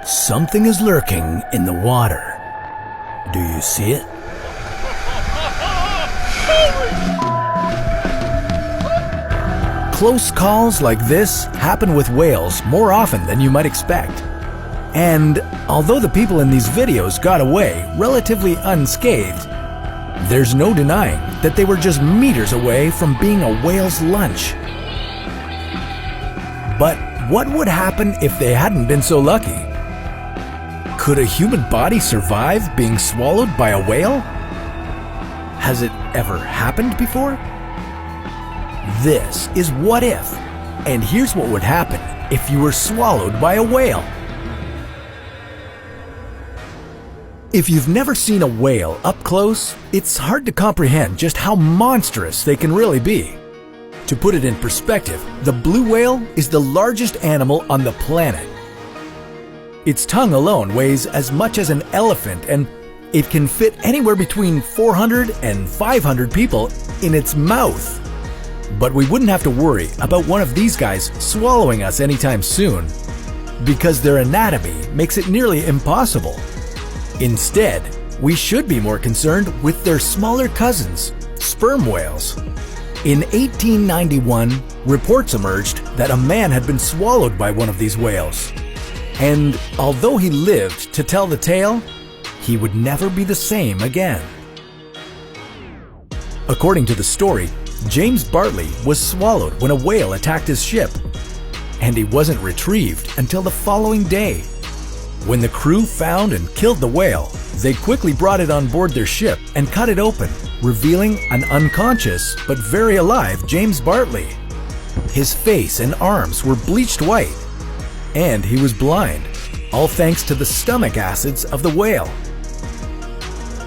Something is lurking in the water. Do you see it? Close calls like this happen with whales more often than you might expect. And although the people in these videos got away relatively unscathed, there's no denying that they were just meters away from being a whale's lunch. But what would happen if they hadn't been so lucky? Could a human body survive being swallowed by a whale? Has it ever happened before? This is What If, and here's what would happen if you were swallowed by a whale. If you've never seen a whale up close, it's hard to comprehend just how monstrous they can really be. To put it in perspective, the blue whale is the largest animal on the planet. Its tongue alone weighs as much as an elephant, and it can fit anywhere between 400 and 500 people in its mouth. But we wouldn't have to worry about one of these guys swallowing us anytime soon, because their anatomy makes it nearly impossible. Instead, we should be more concerned with their smaller cousins, sperm whales. In 1891, reports emerged that a man had been swallowed by one of these whales. And although he lived to tell the tale, he would never be the same again. According to the story, James Bartley was swallowed when a whale attacked his ship, and he wasn't retrieved until the following day. When the crew found and killed the whale, they quickly brought it on board their ship and cut it open, revealing an unconscious but very alive James Bartley. His face and arms were bleached white, and he was blind, all thanks to the stomach acids of the whale.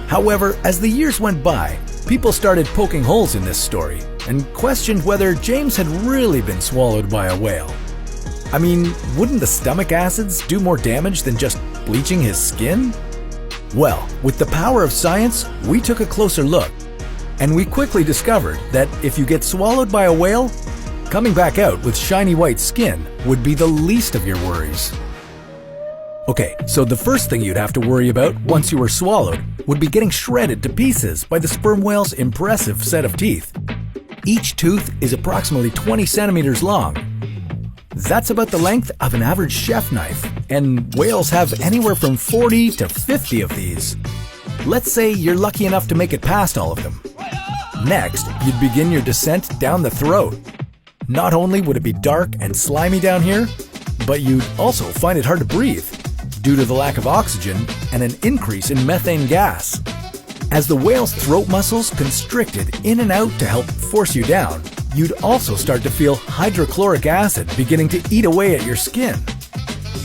However, as the years went by, people started poking holes in this story and questioned whether James had really been swallowed by a whale. I mean, wouldn't the stomach acids do more damage than just bleaching his skin? Well, with the power of science, we took a closer look, and we quickly discovered that if you get swallowed by a whale, coming back out with shiny white skin would be the least of your worries. Okay, so the first thing you'd have to worry about once you were swallowed would be getting shredded to pieces by the sperm whale's impressive set of teeth. Each tooth is approximately 20 centimeters long. That's about the length of an average chef knife, and whales have anywhere from 40 to 50 of these. Let's say you're lucky enough to make it past all of them. Next, you'd begin your descent down the throat. Not only would it be dark and slimy down here, but you'd also find it hard to breathe due to the lack of oxygen and an increase in methane gas. As the whale's throat muscles constricted in and out to help force you down, you'd also start to feel hydrochloric acid beginning to eat away at your skin.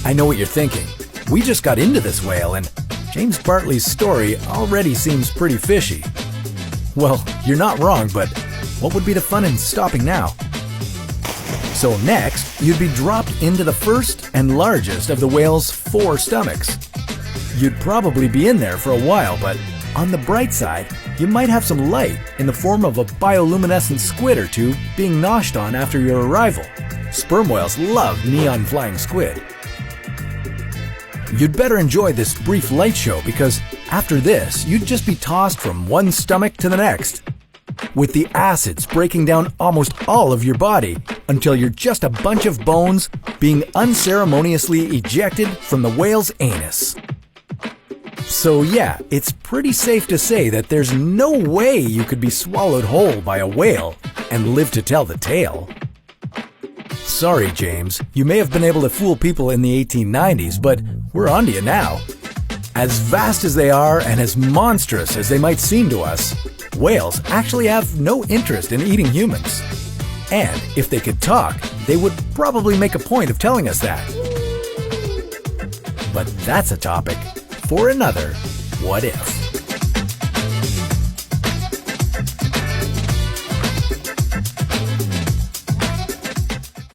I know what you're thinking. We just got into this whale and James Bartley's story already seems pretty fishy. Well, you're not wrong, but what would be the fun in stopping now? So next, you'd be dropped into the first and largest of the whale's 4 stomachs. You'd probably be in there for a while, but on the bright side, you might have some light in the form of a bioluminescent squid or two being noshed on after your arrival. Sperm whales love neon flying squid. You'd better enjoy this brief light show because after this, you'd just be tossed from one stomach to the next, with the acids breaking down almost all of your body until you're just a bunch of bones being unceremoniously ejected from the whale's anus. So yeah, it's pretty safe to say that there's no way you could be swallowed whole by a whale and live to tell the tale. Sorry, James, you may have been able to fool people in the 1890s, but we're onto you now. As vast as they are and as monstrous as they might seem to us, whales actually have no interest in eating humans. And if they could talk, they would probably make a point of telling us that. But that's a topic for another What If.